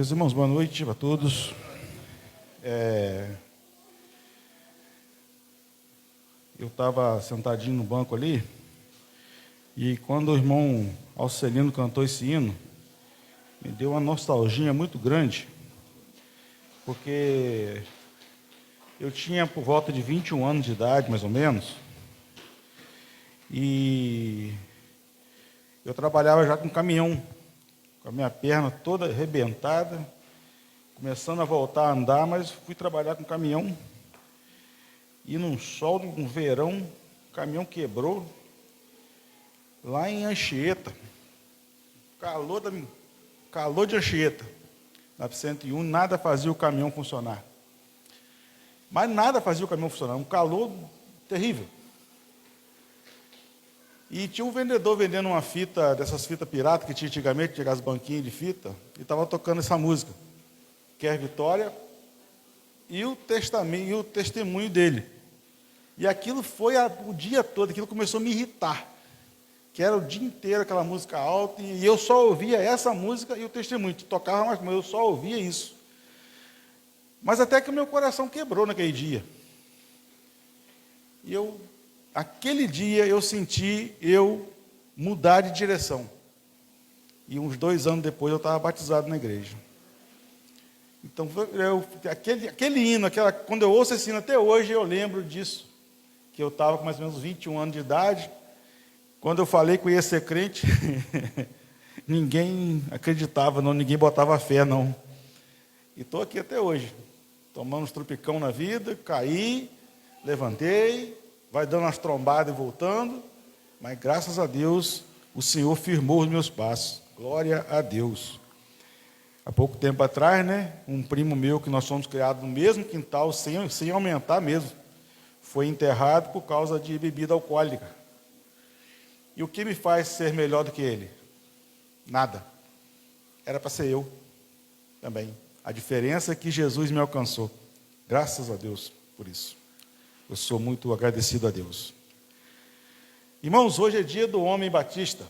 Meus irmãos, boa noite a todos. Eu estava sentadinho no banco ali, e quando o irmão Alcelino cantou esse hino, me deu uma nostalgia muito grande, porque eu tinha por volta de 21 anos de idade, mais ou menos, e eu trabalhava já com caminhão, com a minha perna toda arrebentada, começando a voltar a andar, mas fui trabalhar com caminhão, e num sol, num verão, o caminhão quebrou, lá em Anchieta, calor de Anchieta, 901, nada fazia o caminhão funcionar. Mas nada fazia o caminhão funcionar, um calor terrível. E tinha um vendedor vendendo uma fita, dessas fitas piratas que tinha antigamente, tinha as banquinhas de fita, e estava tocando essa música, Quer Vitória, e o testemunho dele. E aquilo foi o dia todo, aquilo começou a me irritar, que era o dia inteiro aquela música alta, e eu só ouvia essa música e o testemunho, tocava mais, mas eu só ouvia isso. Mas até que o meu coração quebrou naquele dia. E aquele dia eu senti eu mudar de direção. E uns 2 anos depois eu estava batizado na igreja. Então, aquele hino, quando eu ouço esse hino até hoje, eu lembro disso. Que eu estava com mais ou menos 21 anos de idade. Quando eu falei que eu ia ser crente, ninguém acreditava, não, ninguém botava fé, não. E estou aqui até hoje, tomando uns tropicão na vida, caí, levantei, vai dando umas trombadas e voltando, mas graças a Deus, o Senhor firmou os meus passos. Glória a Deus. Há pouco tempo atrás, um primo meu, que nós fomos criados no mesmo quintal, sem aumentar mesmo, foi enterrado por causa de bebida alcoólica. E o que me faz ser melhor do que ele? Nada. Era para ser eu também. A diferença é que Jesus me alcançou. Graças a Deus por isso. Eu sou muito agradecido a Deus. Irmãos, hoje é dia do homem batista.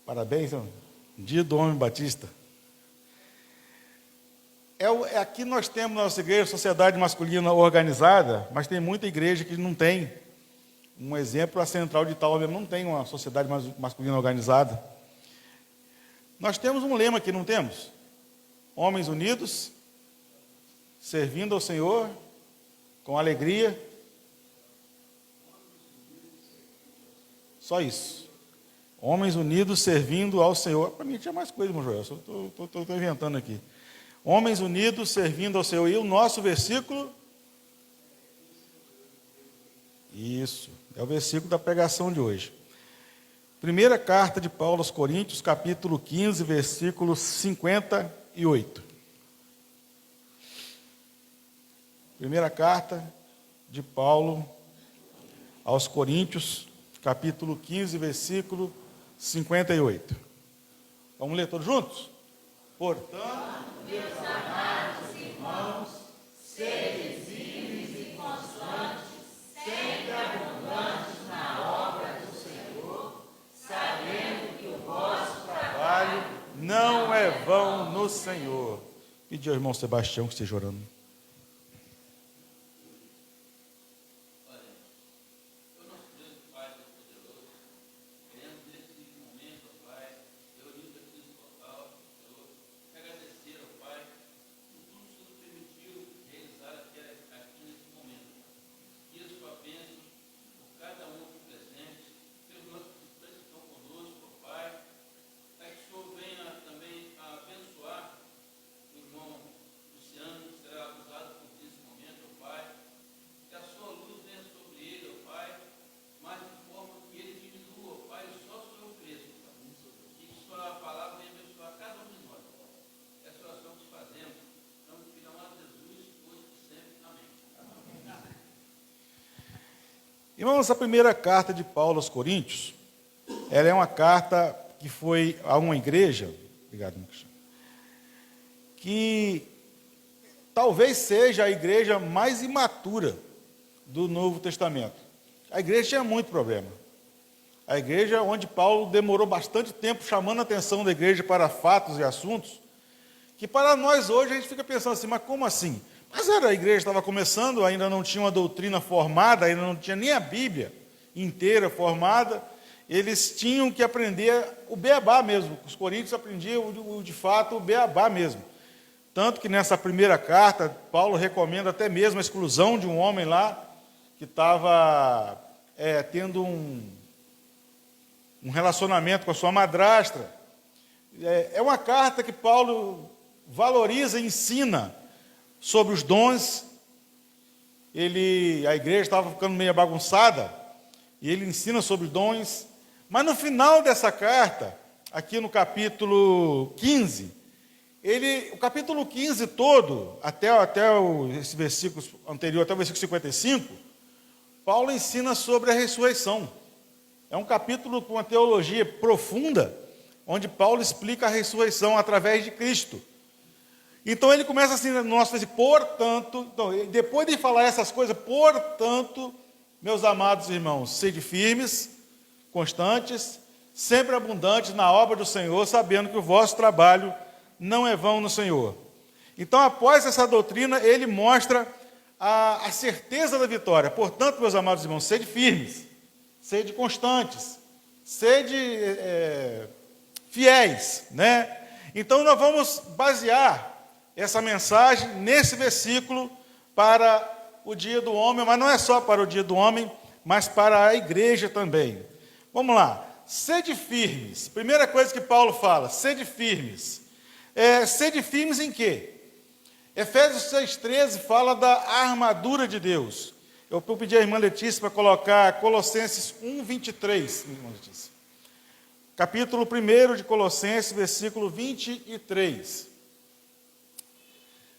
Parabéns, irmão. Dia do homem batista. Aqui nós temos na nossa igreja sociedade masculina organizada, mas tem muita igreja que não tem. Um exemplo, a Central de Itaúba não tem uma sociedade masculina organizada. Nós temos um lema aqui, não temos? Homens unidos, servindo ao Senhor, com alegria. Só isso. Homens unidos, servindo ao Senhor. Para mim tinha mais coisa, irmão Joel, só estou inventando aqui. Homens unidos, servindo ao Senhor. E o nosso versículo? Isso, é o versículo da pregação de hoje. Primeira carta de Paulo aos Coríntios, capítulo 15, versículo 58. Primeira carta de Paulo aos Coríntios, capítulo 15, versículo 58. Vamos ler todos juntos? Portanto, meus amados irmãos, sede firmes e constantes, sempre abundantes na obra do Senhor, sabendo que o vosso trabalho não é vão no Senhor. Pedi ao irmão Sebastião que esteja orando. Irmãos, a primeira carta de Paulo aos Coríntios, ela é uma carta que foi a uma igreja, obrigado, que talvez seja a igreja mais imatura do Novo Testamento. A igreja tinha muito problema. A igreja onde Paulo demorou bastante tempo chamando a atenção da igreja para fatos e assuntos, que para nós hoje a gente fica pensando assim, mas como assim? Mas a igreja estava começando, ainda não tinha uma doutrina formada, ainda não tinha nem a Bíblia inteira formada, eles tinham que aprender o beabá mesmo, os coríntios aprendiam de fato o beabá mesmo. Tanto que nessa primeira carta, Paulo recomenda até mesmo a exclusão de um homem lá, que estava tendo um relacionamento com a sua madrasta. É uma carta que Paulo valoriza e ensina sobre os dons. A igreja estava ficando meio bagunçada, e ele ensina sobre os dons. Mas no final dessa carta, aqui no capítulo 15, o capítulo 15 todo, até esse versículo anterior, até o versículo 55, Paulo ensina sobre a ressurreição. É um capítulo com uma teologia profunda, onde Paulo explica a ressurreição através de Cristo. Então ele começa assim, no nosso versículo, portanto, então, depois de falar essas coisas, portanto, meus amados irmãos, sede firmes, constantes, sempre abundantes na obra do Senhor, sabendo que o vosso trabalho não é vão no Senhor. Então, após essa doutrina, ele mostra a certeza da vitória. Portanto, meus amados irmãos, sede firmes, sede constantes, sede fiéis, né? Então, nós vamos basear essa mensagem nesse versículo para o dia do homem, mas não é só para o dia do homem, mas para a igreja também. Vamos lá, sede firmes. Primeira coisa que Paulo fala, sede firmes. Sede firmes em quê? Efésios 6,13 fala da armadura de Deus. Eu pedi à irmã Letícia para colocar Colossenses 1,23, irmã Letícia. Capítulo 1 de Colossenses, versículo 23.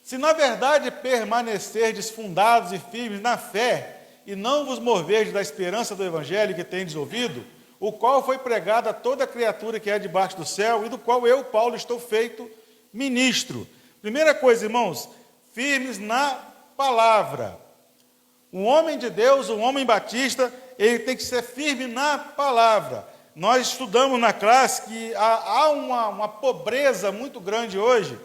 Se na verdade permanecerdes fundados e firmes na fé, e não vos moverdes da esperança do evangelho que tendes ouvido, o qual foi pregado a toda criatura que é debaixo do céu, e do qual eu, Paulo, estou feito ministro. Primeira coisa, irmãos, firmes na palavra. Um homem de Deus, um homem batista, ele tem que ser firme na palavra. Nós estudamos na classe que há uma pobreza muito grande hoje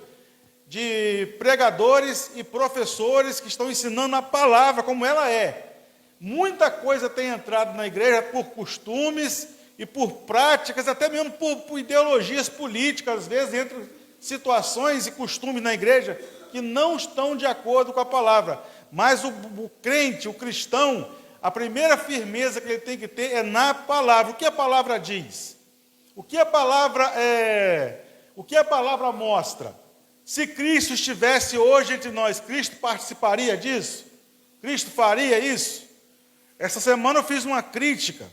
de pregadores e professores que estão ensinando a palavra como ela é. Muita coisa tem entrado na igreja por costumes e por práticas, até mesmo por ideologias políticas, às vezes entre situações e costumes na igreja que não estão de acordo com a palavra. Mas o crente, o cristão, a primeira firmeza que ele tem que ter é na palavra. O que a palavra diz? O que a palavra mostra? Se Cristo estivesse hoje entre nós, Cristo participaria disso? Cristo faria isso? Essa semana eu fiz uma crítica.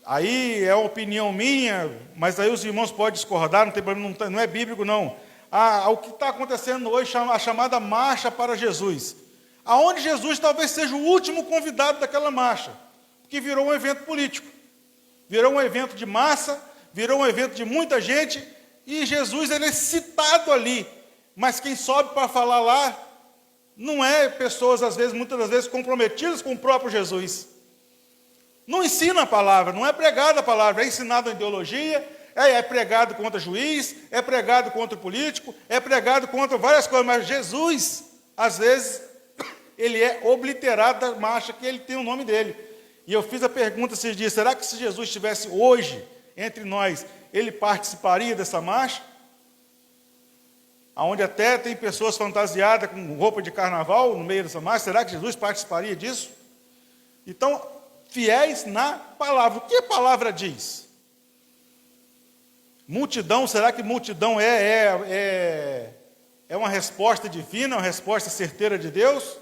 Aí é uma opinião minha, mas aí os irmãos podem discordar, não tem problema, não é bíblico não. O que está acontecendo hoje, a chamada marcha para Jesus. Aonde Jesus talvez seja o último convidado daquela marcha, que virou um evento político. Virou um evento de massa, virou um evento de muita gente, e Jesus ele é citado ali. Mas quem sobe para falar lá, não é pessoas, muitas das vezes, comprometidas com o próprio Jesus. Não ensina a palavra, não é pregada a palavra, é ensinada a ideologia, é pregado contra juiz, é pregado contra político, é pregado contra várias coisas, mas Jesus, às vezes, ele é obliterado da marcha que ele tem o nome dele. E eu fiz a pergunta esses dias, será que se Jesus estivesse hoje entre nós, ele participaria dessa marcha? Onde até tem pessoas fantasiadas com roupa de carnaval no meio dessa marcha, será que Jesus participaria disso? Então, fiéis na palavra. O que a palavra diz? Multidão, será que multidão é uma resposta divina, uma resposta certeira de Deus?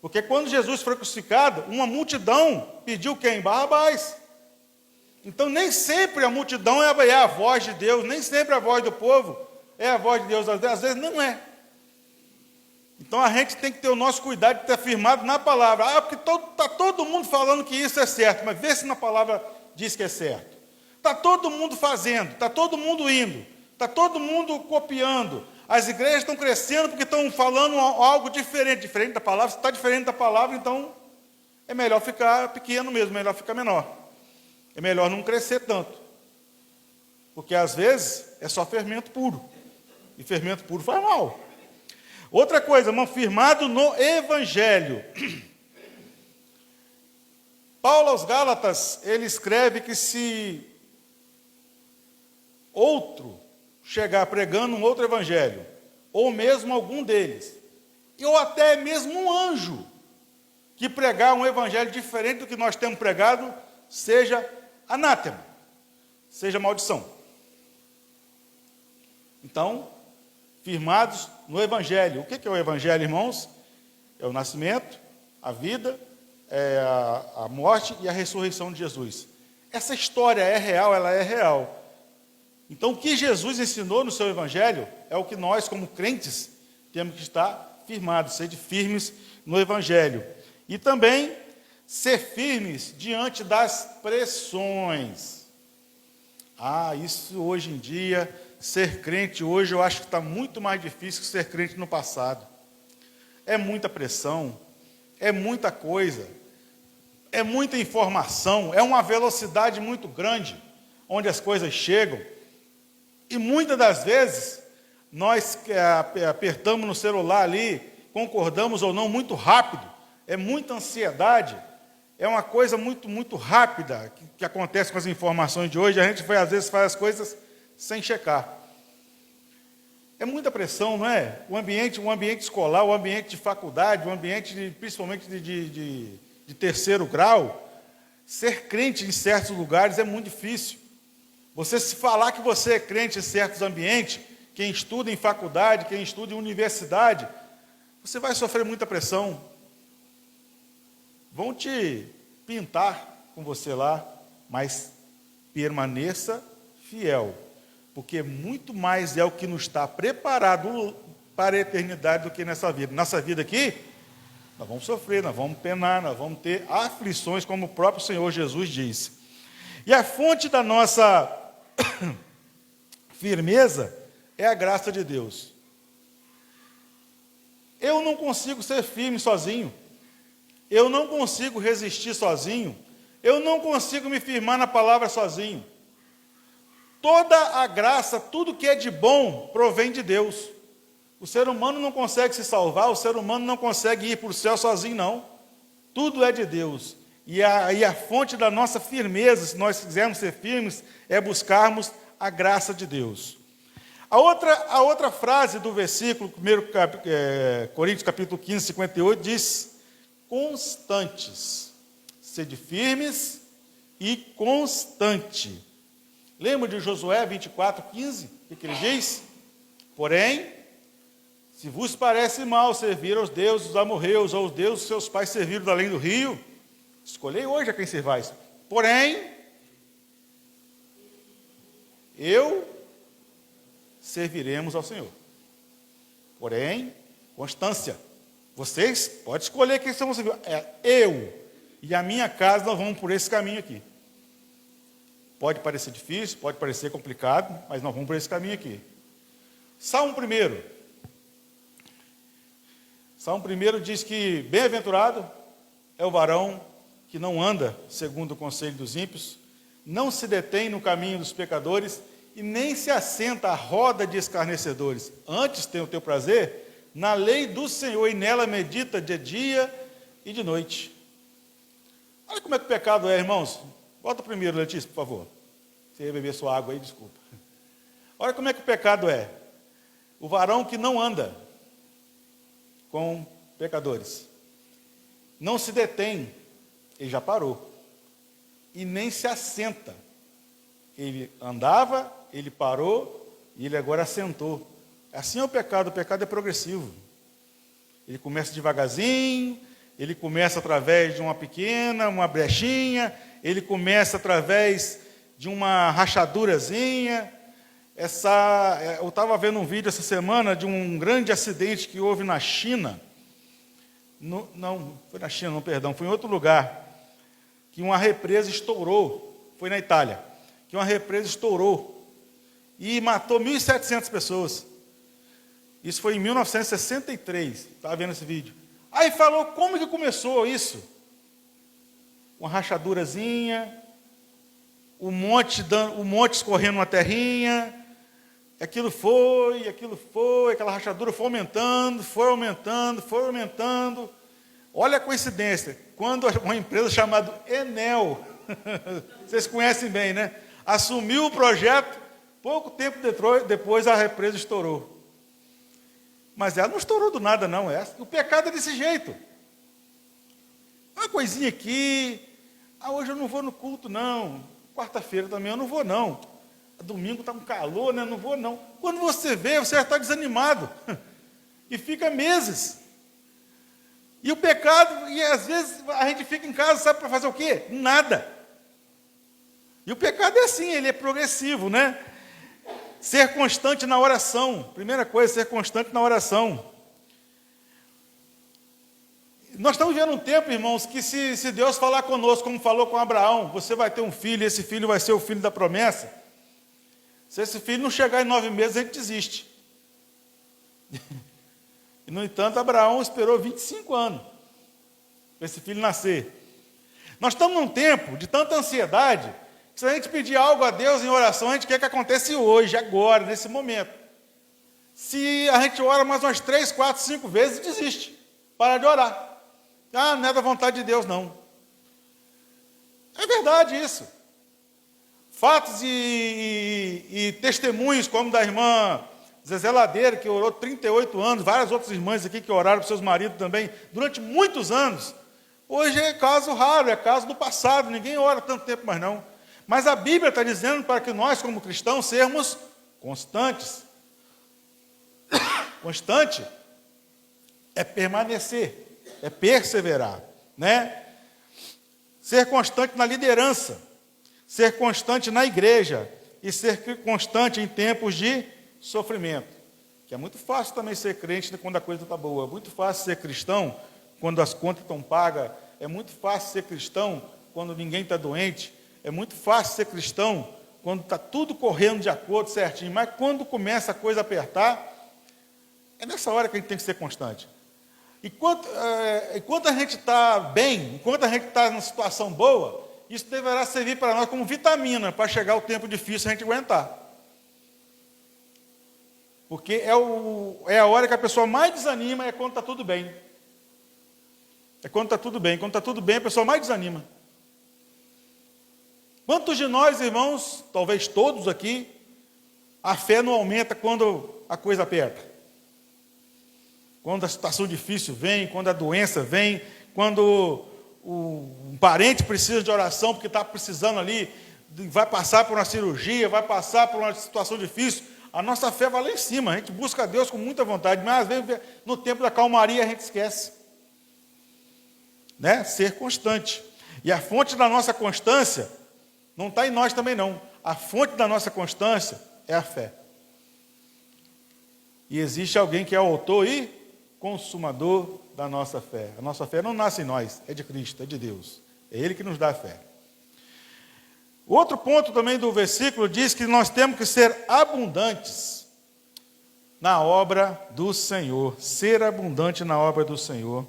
Porque quando Jesus foi crucificado, uma multidão pediu quem? Barrabás. Então, nem sempre a multidão é a voz de Deus, nem sempre a voz do povo é a voz de Deus, às vezes não é. Então, a gente tem que ter o nosso cuidado de estar firmado na palavra. Porque está todo mundo falando que isso é certo, mas vê se na palavra diz que é certo. Está todo mundo fazendo, está todo mundo indo, está todo mundo copiando. As igrejas estão crescendo porque estão falando algo diferente da palavra. Se está diferente da palavra, então é melhor ficar pequeno mesmo, melhor ficar menor. é melhor não crescer tanto. Porque às vezes é só fermento puro. E fermento puro faz mal. Outra coisa, irmão, firmado no Evangelho. Paulo aos Gálatas, ele escreve que se outro chegar pregando um outro evangelho, ou mesmo algum deles, ou até mesmo um anjo, que pregar um evangelho diferente do que nós temos pregado, seja anátema, seja maldição. Então, firmados no evangelho. O que é o evangelho, irmãos? É o nascimento, a vida, a morte e a ressurreição de Jesus. Essa história é real, ela é real. Então, o que Jesus ensinou no seu evangelho é o que nós, como crentes, temos que estar firmados, ser firmes no evangelho. E também ser firmes diante das pressões. Isso hoje em dia, ser crente hoje, eu acho que está muito mais difícil que ser crente no passado. É muita pressão, é muita coisa, é muita informação, é uma velocidade muito grande, onde as coisas chegam. E muitas das vezes, nós apertamos no celular ali, concordamos ou não, muito rápido, é muita ansiedade, é uma coisa muito, muito rápida que acontece com as informações de hoje, a gente às vezes faz as coisas sem checar. É muita pressão, não é? O ambiente escolar, o ambiente de faculdade, o ambiente principalmente de terceiro grau, ser crente em certos lugares é muito difícil. Você se falar que você é crente em certos ambientes, quem estuda em faculdade, quem estuda em universidade, você vai sofrer muita pressão. Vão te pintar com você lá, mas permaneça fiel, porque muito mais é o que nos está preparado para a eternidade do que nessa vida. Nessa vida aqui, nós vamos sofrer, nós vamos penar, nós vamos ter aflições, como o próprio Senhor Jesus disse. E a fonte da nossa firmeza é a graça de Deus. Eu não consigo ser firme sozinho. Eu não consigo resistir sozinho. Eu não consigo me firmar na palavra sozinho. Toda a graça, tudo que é de bom, provém de Deus. O ser humano não consegue se salvar, o ser humano não consegue ir para o céu sozinho, não. Tudo é de Deus. E a fonte da nossa firmeza, se nós quisermos ser firmes, é buscarmos a graça de Deus. A outra frase do versículo, 1 Coríntios capítulo 15, 58, diz: constantes, sede firmes e constante. Lembra de Josué 24, 15? O que ele diz? Porém, se vos parece mal servir aos deuses dos amorreus, ou aos deuses que seus pais serviram da além do rio, escolhei hoje a quem servais. Porém, serviremos ao Senhor. Porém, constância. Vocês podem escolher quem são vocês. Eu e a minha casa, nós vamos por esse caminho aqui. Pode parecer difícil, pode parecer complicado, mas nós vamos por esse caminho aqui. Salmo 1. Salmo 1 diz que bem-aventurado é o varão que não anda segundo o conselho dos ímpios, não se detém no caminho dos pecadores e nem se assenta à roda de escarnecedores. Antes tem o teu prazer na lei do Senhor e nela medita de dia e de noite. Olha como é que o pecado é, irmãos. Bota primeiro, Letícia, por favor. Você ia beber sua água aí, desculpa. Olha como é que o pecado é. O varão que não anda com pecadores, não se detém, ele já parou, e nem se assenta. Ele andava, ele parou, e ele agora assentou. Assim é o pecado é progressivo. Ele começa devagarzinho, ele começa através de uma pequena, uma brechinha, ele começa através de uma rachadurazinha. Eu estava vendo um vídeo essa semana de um grande acidente que houve na China. Não, foi na China, não, perdão, foi em outro lugar. Que uma represa estourou, foi na Itália. Que uma represa estourou e matou 1.700 pessoas. Isso foi em 1963, estava vendo esse vídeo. Aí falou, como que começou isso? Uma rachadurazinha, o monte escorrendo uma terrinha, aquilo foi, aquela rachadura foi aumentando. Olha a coincidência, quando uma empresa chamada Enel, vocês conhecem bem, né? Assumiu o projeto, pouco tempo depois a empresa estourou. Mas ela não estourou do nada, não. O pecado é desse jeito. Uma coisinha aqui. Hoje eu não vou no culto, não. Quarta-feira também eu não vou, não. Domingo está um calor, né? Não vou, não. Quando você vê, você já está desanimado. E fica meses. E o pecado, e às vezes a gente fica em casa, sabe para fazer o quê? Nada. E o pecado é assim, ele é progressivo, né? Ser constante na oração. Primeira coisa, ser constante na oração. Nós estamos vivendo um tempo, irmãos, que se Deus falar conosco, como falou com Abraão, você vai ter um filho, esse filho vai ser o filho da promessa. Se esse filho não chegar em 9 meses, a gente desiste. E, no entanto, Abraão esperou 25 anos para esse filho nascer. Nós estamos num tempo de tanta ansiedade, que se a gente pedir algo a Deus em oração, a gente quer que aconteça hoje, agora, nesse momento. Se a gente ora mais umas 3, 4, 5 vezes, desiste. Para de orar. Não é da vontade de Deus, não. É verdade isso. Fatos e testemunhos, como da irmã Zezé Ladeira, que orou 38 anos, várias outras irmãs aqui que oraram para seus maridos também, durante muitos anos. Hoje é caso raro, é caso do passado, ninguém ora tanto tempo mais não. Mas a Bíblia está dizendo para que nós, como cristãos, sermos constantes. Constante é permanecer, é perseverar, né? Ser constante na liderança, ser constante na igreja e ser constante em tempos de sofrimento. Que é muito fácil também ser crente quando a coisa está boa, é muito fácil ser cristão quando as contas estão pagas, é muito fácil ser cristão quando ninguém está doente, é muito fácil ser cristão quando está tudo correndo de acordo certinho, mas quando começa a coisa a apertar, é nessa hora que a gente tem que ser constante. Enquanto a gente está bem, enquanto a gente está numa situação boa, isso deverá servir para nós como vitamina, para chegar o tempo difícil a gente aguentar. Porque é a hora que a pessoa mais desanima, é quando está tudo bem. É quando está tudo bem. Quando está tudo bem, a pessoa mais desanima. Quantos de nós, irmãos, talvez todos aqui, a fé não aumenta quando a coisa aperta? Quando a situação difícil vem, quando a doença vem, quando um parente precisa de oração porque está precisando ali, vai passar por uma cirurgia, vai passar por uma situação difícil, a nossa fé vai lá em cima, a gente busca a Deus com muita vontade, mas às vezes no tempo da calmaria a gente esquece. Né? Ser constante. E a fonte da nossa constância não está em nós também não. A fonte da nossa constância é a fé. E existe alguém que é o autor e consumador da nossa fé. A nossa fé não nasce em nós, é de Cristo, é de Deus. É Ele que nos dá a fé. Outro ponto também do versículo diz que nós temos que ser abundantes na obra do Senhor. Ser abundante na obra do Senhor.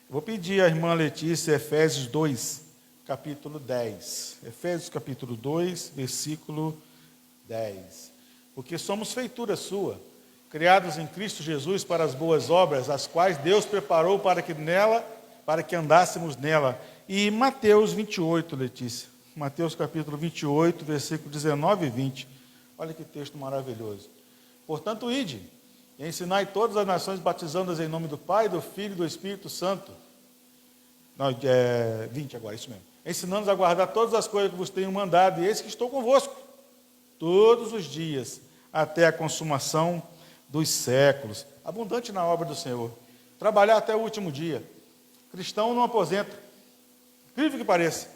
Vou pedir à irmã Letícia, Efésios 2, capítulo 10. Efésios capítulo 2, versículo 10. Porque somos feitura sua, criados em Cristo Jesus para as boas obras, as quais Deus preparou para que andássemos nela. E Mateus 28, Letícia. Mateus capítulo 28, versículo 19 e 20. Olha que texto maravilhoso. Portanto, ide, e ensinai todas as nações, batizando-as em nome do Pai, do Filho e do Espírito Santo. Não, 20 agora, isso mesmo. Ensinando-os a guardar todas as coisas que vos tenho mandado, e eis que estou convosco todos os dias, até a consumação dos séculos. Abundante na obra do Senhor. Trabalhar até o último dia. Cristão não aposenta. Incrível que pareça.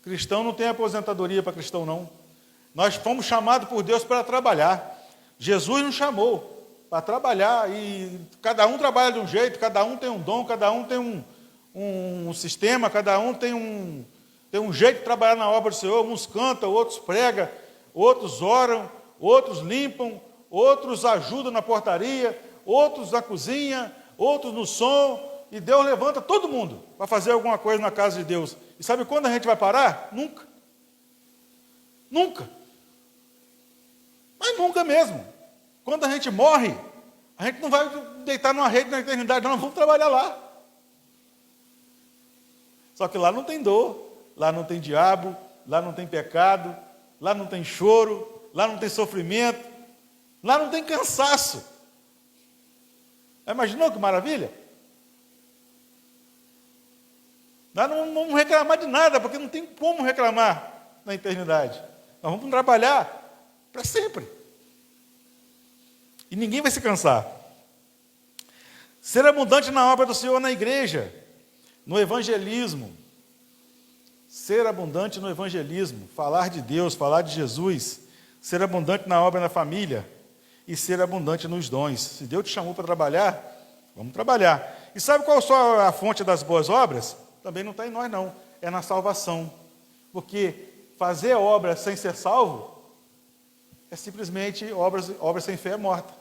Cristão não tem aposentadoria para cristão, não. Nós fomos chamados por Deus para trabalhar. Jesus nos chamou para trabalhar, e cada um trabalha de um jeito, cada um tem um dom, cada um tem um sistema, cada um tem um jeito de trabalhar na obra do Senhor. Uns cantam, outros pregam, outros oram, outros limpam, outros ajudam na portaria, outros na cozinha, outros no som, e Deus levanta todo mundo para fazer alguma coisa na casa de Deus. E sabe quando a gente vai parar? Nunca. Nunca. Mas nunca mesmo. Quando a gente morre, a gente não vai deitar numa rede na eternidade, não, nós vamos trabalhar lá. Só que lá não tem dor, lá não tem diabo, lá não tem pecado, lá não tem choro, lá não tem sofrimento, lá não tem cansaço. Imaginou que maravilha? Nós não vamos reclamar de nada, porque não tem como reclamar na eternidade. Nós vamos trabalhar para sempre. E ninguém vai se cansar. Ser abundante na obra do Senhor na igreja, no evangelismo. Ser abundante no evangelismo, falar de Deus, falar de Jesus. Ser abundante na obra na família e ser abundante nos dons. Se Deus te chamou para trabalhar, vamos trabalhar. E sabe qual só a fonte das boas obras? Também não está em nós, não. É na salvação. Porque fazer obra sem ser salvo é simplesmente obras sem fé é morta.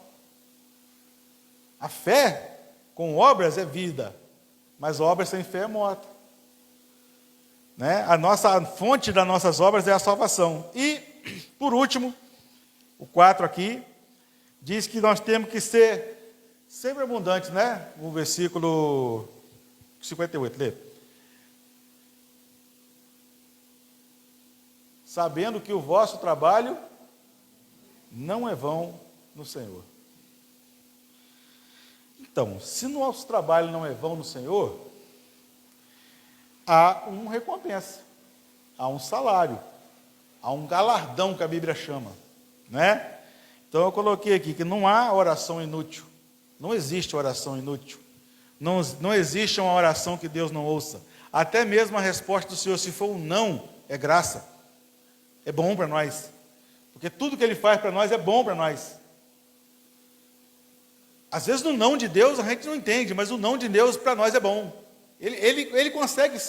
A fé com obras é vida, mas obras sem fé é morta. Né? A fonte das nossas obras é a salvação. E, por último, o 4 aqui, diz que nós temos que ser sempre abundantes, né? O versículo 58, lê. Sabendo que o vosso trabalho não é vão no Senhor. Então, se nosso trabalho não é vão no Senhor, há uma recompensa, há um salário, há um galardão que a Bíblia chama, né? Então eu coloquei aqui que não há oração inútil, não existe oração inútil, não existe uma oração que Deus não ouça, até mesmo a resposta do Senhor, se for um não, é graça, é bom para nós, porque tudo que Ele faz para nós é bom para nós. Às vezes no não de Deus a gente não entende, mas o não de Deus para nós é bom. Ele consegue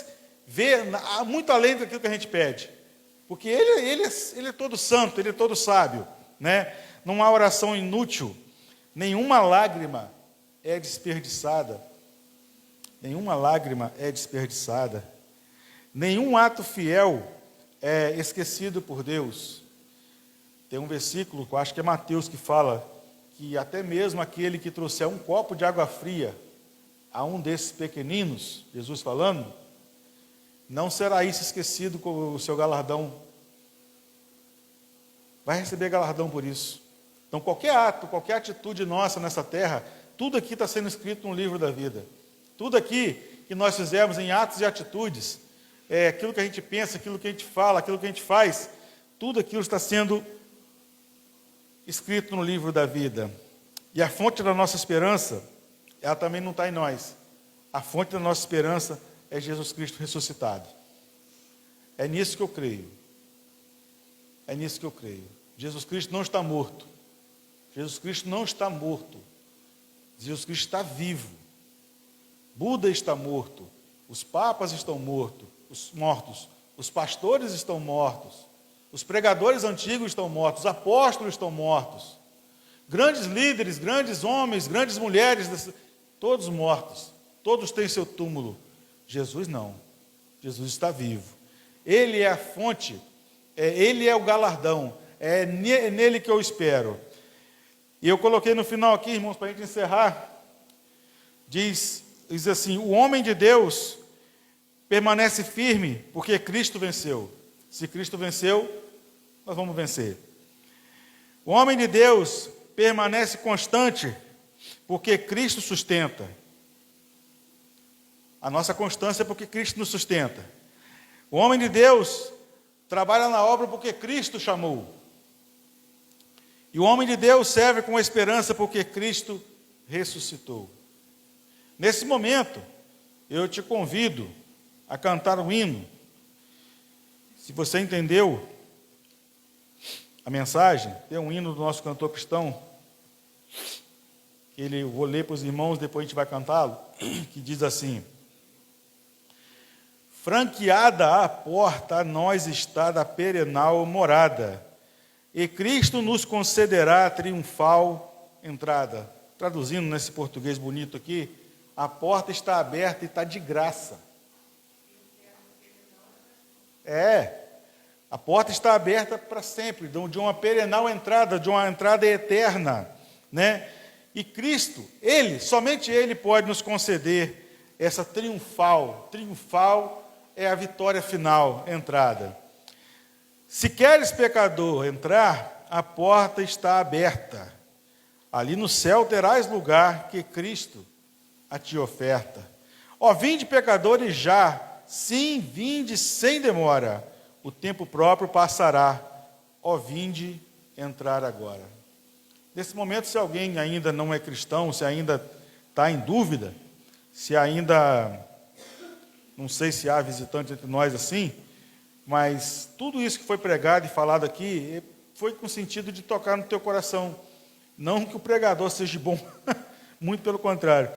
ver muito além daquilo que a gente pede. Porque ele é todo santo, Ele é todo sábio. Né? Não há oração inútil. Nenhuma lágrima é desperdiçada. Nenhuma lágrima é desperdiçada. Nenhum ato fiel é esquecido por Deus. Tem um versículo, que eu acho que é Mateus, que fala que até mesmo aquele que trouxer um copo de água fria a um desses pequeninos, Jesus falando, não será isso esquecido com o seu galardão. Vai receber galardão por isso. Então qualquer ato, qualquer atitude nossa nessa terra, tudo aqui está sendo escrito no livro da vida. Tudo aqui que nós fizemos em atos e atitudes, aquilo que a gente pensa, aquilo que a gente fala, aquilo que a gente faz, tudo aquilo está sendo escrito no livro da vida. E a fonte da nossa esperança, ela também não está em nós. A fonte da nossa esperança é Jesus Cristo ressuscitado. É nisso que eu creio. É nisso que eu creio. Jesus Cristo não está morto. Jesus Cristo não está morto. Jesus Cristo está vivo. Buda está morto. Os papas estão mortos. Os pastores estão mortos. Os pregadores antigos estão mortos, os apóstolos estão mortos, grandes líderes, grandes homens, grandes mulheres, todos mortos, todos têm seu túmulo. Jesus não, Jesus está vivo. Ele é a fonte, Ele é o galardão, é nele que eu espero. E eu coloquei no final aqui, irmãos, para a gente encerrar, diz assim, o homem de Deus permanece firme, porque Cristo venceu. Se Cristo venceu, nós vamos vencer. O homem de Deus permanece constante, porque Cristo sustenta. A nossa constância é porque Cristo nos sustenta. O homem de Deus trabalha na obra porque Cristo chamou. E o homem de Deus serve com esperança porque Cristo ressuscitou. Nesse momento, eu te convido a cantar um hino. Se você entendeu a mensagem, tem um hino do nosso cantor cristão, que eu vou ler para os irmãos, depois a gente vai cantá-lo, que diz assim: franqueada a porta, a nós está da perenal morada, e Cristo nos concederá triunfal entrada. Traduzindo nesse português bonito aqui, a porta está aberta e está de graça. A porta está aberta para sempre, de uma perenal entrada, de uma entrada eterna, né? E Cristo, somente Ele pode nos conceder essa triunfal é a vitória final, entrada. Se queres, pecador, entrar, a porta está aberta. Ali no céu terás lugar que Cristo a te oferta. Ó, vinde, pecadores, já, sim, vinde sem demora. O tempo próprio passará. Ó, vinde entrar agora. Nesse momento, se alguém ainda não é cristão, se ainda está em dúvida, se ainda, não sei se há visitante entre nós assim, mas tudo isso que foi pregado e falado aqui, foi com o sentido de tocar no teu coração. Não que o pregador seja bom, muito pelo contrário.